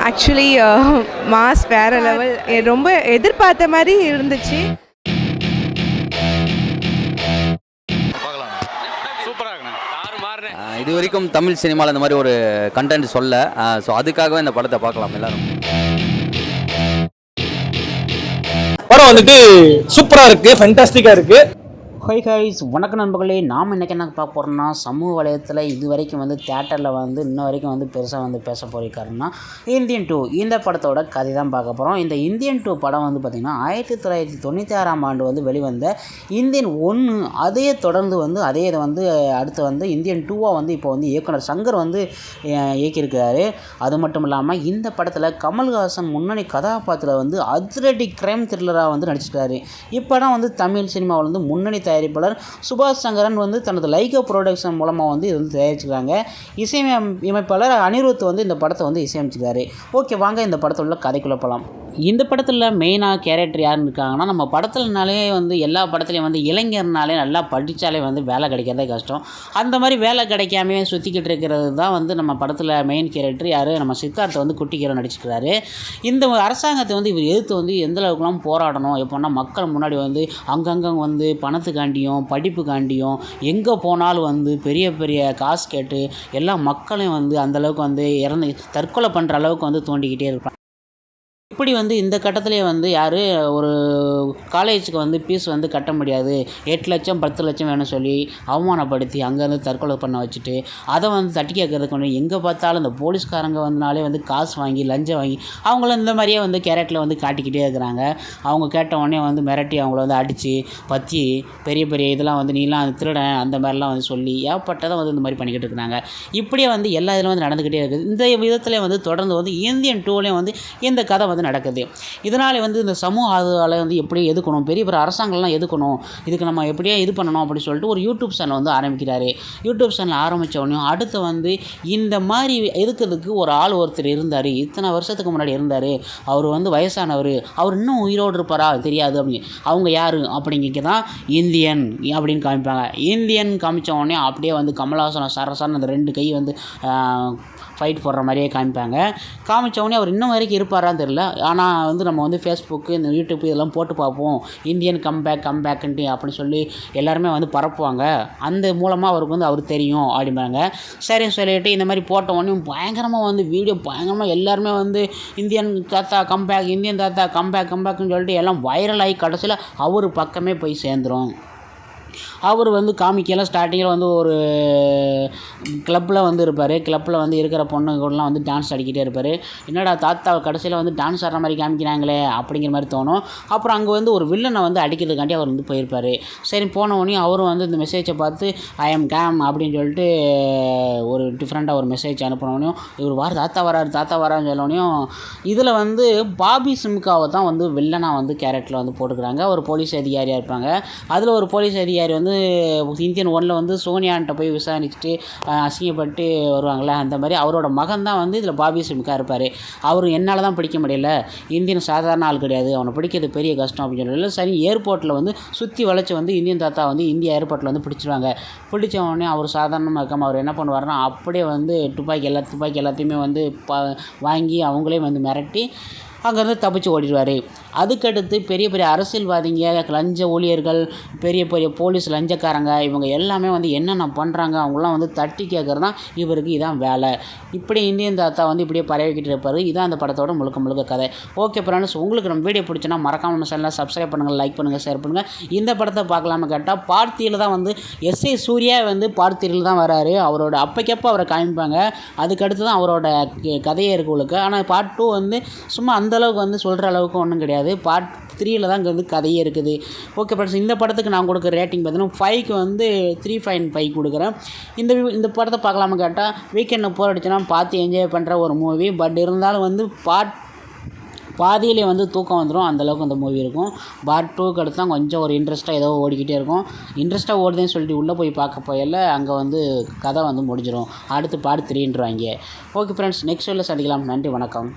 Actually mass வேறு level. ரொம்ப எதிர்பார்த்த மாதிரி இருந்துச்சு. இது வரைக்கும் தமிழ் சினிமாவில் இந்த மாதிரி ஒரு கண்டென்ட் சொல்ல, ஸோ அதுக்காகவே இந்த படத்தை பார்க்கலாம் எல்லாரும். படம் வந்துட்டு சூப்பராக இருக்குது, ஃபென்டாஸ்டிக்காக இருக்குது. ஹை கைஸ், வணக்கம் நண்பர்களே. நாம் இன்றைக்கி என்ன பார்க்க போகிறோம்னா, சமூக வலையத்தில் இது வரைக்கும் வந்து தியேட்டரில் வந்து இன்ன வரைக்கும் வந்து பெருசாக வந்து பேச போயிருக்காருன்னா இந்தியன் 2 இந்த படத்தோட கதை தான் பார்க்க போகிறோம். இந்த இந்தியன் 2 படம் வந்து பார்த்திங்கன்னா 1996ஆம் ஆண்டு வந்து வெளிவந்த இந்தியன் 1, அதையே தொடர்ந்து வந்து அதே இதை வந்து அடுத்து வந்து இந்தியன் 2 வந்து இப்போ வந்து இயக்குனர் சங்கர் வந்து இயக்கியிருக்கிறாரு. அது மட்டும் இல்லாமல் இந்த படத்தில் கமல்ஹாசன் முன்னணி கதாபாத்திரம் வந்து அதிரடி கிரைம் த்ரில்லராக வந்து நடிச்சிருக்காரு. இப்படம் வந்து தமிழ் சினிமாவில் வந்து முன்னணி தயாரிப்பாளர் சுபாஷ் சங்கரன் வந்து தனது லைகா ப்ரொடக்ஷன் மூலமாக வந்து இது வந்து தயாரிச்சுக்கிறாங்க. இசையமைப்பாளர் அனிருத் வந்து இந்த படத்தை வந்து இசையமைச்சிருக்காரு. ஓகே, வாங்க இந்த படத்தில் உள்ள கதைக்குள்ளே போகலாம். இந்த படத்தில் மெயினாக கேரக்டர் யாருன்னு இருக்காங்கன்னா, நம்ம படத்துலனாலே வந்து எல்லா படத்துலையும் வந்து இளைஞர்னாலே நல்லா படித்தாலே வந்து வேலை கிடைக்கிறதே கஷ்டம். அந்த மாதிரி வேலை கிடைக்காமே சுற்றிக்கிட்டு இருக்கிறது தான் வந்து நம்ம படத்தில் மெயின் கேரக்டர் யார், நம்ம சித்தார்த்தை வந்து குட்டிக்கீரை நடிச்சுக்கிறாரு. இந்த அரசாங்கத்தை வந்து இவர் எதிர்த்து வந்து எந்த அளவுக்குலாம் போராடணும், எப்போன்னா மக்கள் முன்னாடி வந்து அங்கங்கே வந்து பணத்துக்காண்டியும் படிப்புக்காண்டியும் எங்கே போனாலும் வந்து பெரிய பெரிய காசு கேட்டு எல்லா மக்களையும் வந்து அந்தளவுக்கு வந்து இறந்து தற்கொலை பண்ணுற அளவுக்கு வந்து தோண்டிக்கிட்டே இருப்பாங்க. இப்படி வந்து இந்த கட்டத்திலே வந்து யார், ஒரு காலேஜுக்கு வந்து ஃபீஸ் வந்து கட்ட முடியாது, 8 லட்சம் 10 லட்சம் வேணும்னு சொல்லி அவமானப்படுத்தி அங்கேருந்து தற்கொலை பண்ண வச்சுட்டு அதை வந்து தட்டி கேட்கறதுக்கு வந்து எங்கே பார்த்தாலும் இந்த போலீஸ்காரங்க வந்தனாலே வந்து காசு வாங்கி லஞ்சம் வாங்கி அவங்கள இந்த மாதிரியே வந்து கேரக்டரில் வந்து காட்டிக்கிட்டே இருக்கிறாங்க. அவங்க கேட்ட உடனே வந்து மிரட்டி அவங்கள வந்து அடித்து பற்றி பெரிய பெரிய இதெல்லாம் வந்து நீலாம் திருடன் அந்த மாதிரிலாம் வந்து சொல்லி ஏற்பட்டதை வந்து இந்த மாதிரி பண்ணிக்கிட்டு இருக்கிறாங்க. இப்படியே வந்து எல்லா இதிலும் வந்து நடந்துக்கிட்டே இருக்குது. இந்த விதத்தில் வந்து தொடர்ந்து வந்து இந்தியன் 2லேயும் வந்து இந்த கதை வந்து நடக்குது. இதனால் வந்து இந்த சமூக ஆதரவால் வந்து எப்படி எதுக்கணும், பெரிய பெரிய அரசாங்கம்லாம் எதுக்கணும், இதுக்கு நம்ம எப்படியே இது பண்ணணும் அப்படின்னு சொல்லிட்டு ஒரு யூடியூப் சேனல் வந்து ஆரம்பிக்கிறாரு. யூடியூப் சேனல் ஆரம்பித்த உடனே அடுத்து வந்து இந்த மாதிரி எதுக்கிறதுக்கு ஒரு ஆள் ஒருத்தர் இருந்தார், இத்தனை வருஷத்துக்கு முன்னாடி இருந்தார், அவர் வந்து வயசானவர், அவர் இன்னும் உயிரோடு இருப்பாரா தெரியாது அப்படின்னு. அவங்க யார் அப்படிங்க தான் இந்தியன் அப்படின்னு காமிப்பாங்க. இந்தியன் காமித்த உடனே அப்படியே வந்து கமல்ஹாசன் சரசன் அந்த 2 கை வந்து ஃபைட் போடுற மாதிரியே காமிப்பாங்க. காமிச்ச உடனே அவர் இன்னும் வரைக்கும் இருப்பாரான்னு தெரியல. ஆனால் வந்து நம்ம வந்து ஃபேஸ்புக்கு இந்த யூடியூப் இதெல்லாம் போட்டு பார்ப்போம், இந்தியன் கம்பேக்குன்ட்டு அப்படின்னு சொல்லி எல்லாருமே வந்து பரப்புவாங்க. அந்த மூலமாக அவருக்கு வந்து அவர் தெரியும் அப்படிம்பாங்க. சரின்னு சொல்லிட்டு இந்த மாதிரி போட்ட உடனே பயங்கரமாக வந்து வீடியோ பயங்கரமாக எல்லாருமே வந்து இந்தியன் தாத்தா கம்பேக், இந்தியன் தாத்தா கம்பேக்குன்னு சொல்லிட்டு எல்லாம் வைரல் ஆகி கடைசியில் அவர் பக்கமே போய் சேர்ந்துடும். அவர் வந்து காமிக்கலாம் ஸ்டார்டிங்கில் வந்து ஒரு கிளப்பில் வந்து இருப்பார். கிளப்பில் வந்து இருக்கிற பொண்ணுங்கள்லாம் வந்து டான்ஸ் ஆடிக்கிட்டே இருப்பார். என்னடா தாத்தா கடைசியில் வந்து டான்ஸ் ஆடுற மாதிரி காமிக்கிறாங்களே அப்படிங்கிற மாதிரி தோணும். அப்புறம் அங்கே வந்து ஒரு வில்லனை வந்து அடிக்கிறதுக்காண்டி அவர் வந்து போயிருப்பார். சரி, போன உடனே அவரும் வந்து இந்த மெசேஜை பார்த்து ஐ எம் கேம் அப்படின்னு சொல்லிட்டு ஒரு டிஃப்ரெண்ட்டாக ஒரு மெசேஜ் அனுப்பினோடனே இவர் தாத்தா வரான்னு சொல்லோனையும் இதில் வந்து பாபி சிம்காவை தான் வந்து வில்லனாக வந்து கேரக்டரில் வந்து போட்டுக்கிறாங்க. ஒரு போலீஸ் அதிகாரியாக இருப்பாங்க. அதில் ஒரு போலீஸ் அதிகாரி வந்து இந்தியன் 1 வந்து சோனியான்ட்ட போய் விசாரிச்சுட்டு அசிங்கப்பட்டு வருவாங்களே, அந்த மாதிரி அவரோட மகன் தான் வந்து இதில் பாபி சிம்கா இருப்பார். அவர் என்னால் தான் பிடிக்க முடியல, இந்தியன் சாதாரண ஆள் கிடையாது, அவனை பிடிக்கிறது பெரிய கஷ்டம் அப்படின்னு சொல்லி சரி ஏர்போர்ட்டில் வந்து சுற்றி வளைச்சி வந்து இந்தியன் தாத்தா வந்து இந்தியா ஏர்போர்ட்டில் வந்து பிடிச்சிருவாங்க. பிடிச்ச உடனே அவர் சாதாரணமாக இருக்காமல் அவர் என்ன பண்ணுவார்னா அப்படியே வந்து துப்பாக்கி எல்லாத்தையுமே வந்து வாங்கி அவங்களே வந்து மிரட்டி அங்கேருந்து தப்பிச்சு ஓடிடுவார். அதுக்கடுத்து பெரிய பெரிய அரசியல்வாதிங்க, லஞ்ச ஊழியர்கள், பெரிய பெரிய போலீஸ் லஞ்சக்காரங்க இவங்க எல்லாமே வந்து என்னென்ன பண்ணுறாங்க அவங்களாம் வந்து தட்டி கேட்குறது தான் இவருக்கு இதான் வேலை. இப்படி இந்தியன் தாத்தா வந்து இப்படியே பரவிக்கிட்டு இருப்பார். இதான் அந்த படத்தோட முழுக்க கதை. ஓகே ஃப்ரெண்ட்ஸ், உங்களுக்கு நம்ம வீடியோ பிடிச்சினா மறக்காம நம்ம சேனலை சப்ஸ்கிரைப் பண்ணுங்கள், லைக் பண்ணுங்கள், ஷேர் பண்ணுங்கள். இந்த படத்தை பார்க்கலாமா கேட்டால் பார்ட் 3 தான் வந்து எஸ்ஐ சூர்யா வந்து பார்ட் 3 தான் வராரு. அவரோட அப்பைக்கப்போ அவரை காமிப்பாங்க. அதுக்கடுத்து தான் அவரோட கதையே இருக்கு உங்களுக்கு. ஆனால் பார்ட் 2 வந்து சும்மா அந்தளவுக்கு வந்து சொல்கிற அளவுக்கு ஒன்றும் கிடையாது. பார்ட் 3ல் தான் இங்கே வந்து கதையே இருக்குது. ஓகே ஃப்ரெண்ட்ஸ், இந்த படத்துக்கு நான் கொடுக்குற ரேட்டிங் பார்த்தீங்கன்னா 5க்கு வந்து 3.5 கொடுக்குறேன். இந்த படத்தை பார்க்கலாமா கேட்டால் வீக்கெண்டில் போர் அடிச்சுன்னா பார்த்து என்ஜாய் பண்ணுற ஒரு மூவி. பட் இருந்தாலும் வந்து பாதியிலே வந்து தூக்கம் வந்துடும், அந்தளவுக்கு அந்த மூவி இருக்கும். பார்ட் 2க்கு அடுத்து தான் கொஞ்சம் ஒரு இன்ட்ரெஸ்ட்டாக ஏதோ ஓடிக்கிட்டே இருக்கும். இன்ட்ரெஸ்ட்டாக ஓடுதுன்னு சொல்லிட்டு உள்ளே போய் பார்க்க போயில அங்கே வந்து கதை வந்து முடிஞ்சிடும். அடுத்து பார்ட் 3ன்றாங்க. ஓகே ஃப்ரெண்ட்ஸ், நெக்ஸ்ட் வீடியோவில் சந்திக்கலாம். நன்றி, வணக்கம்.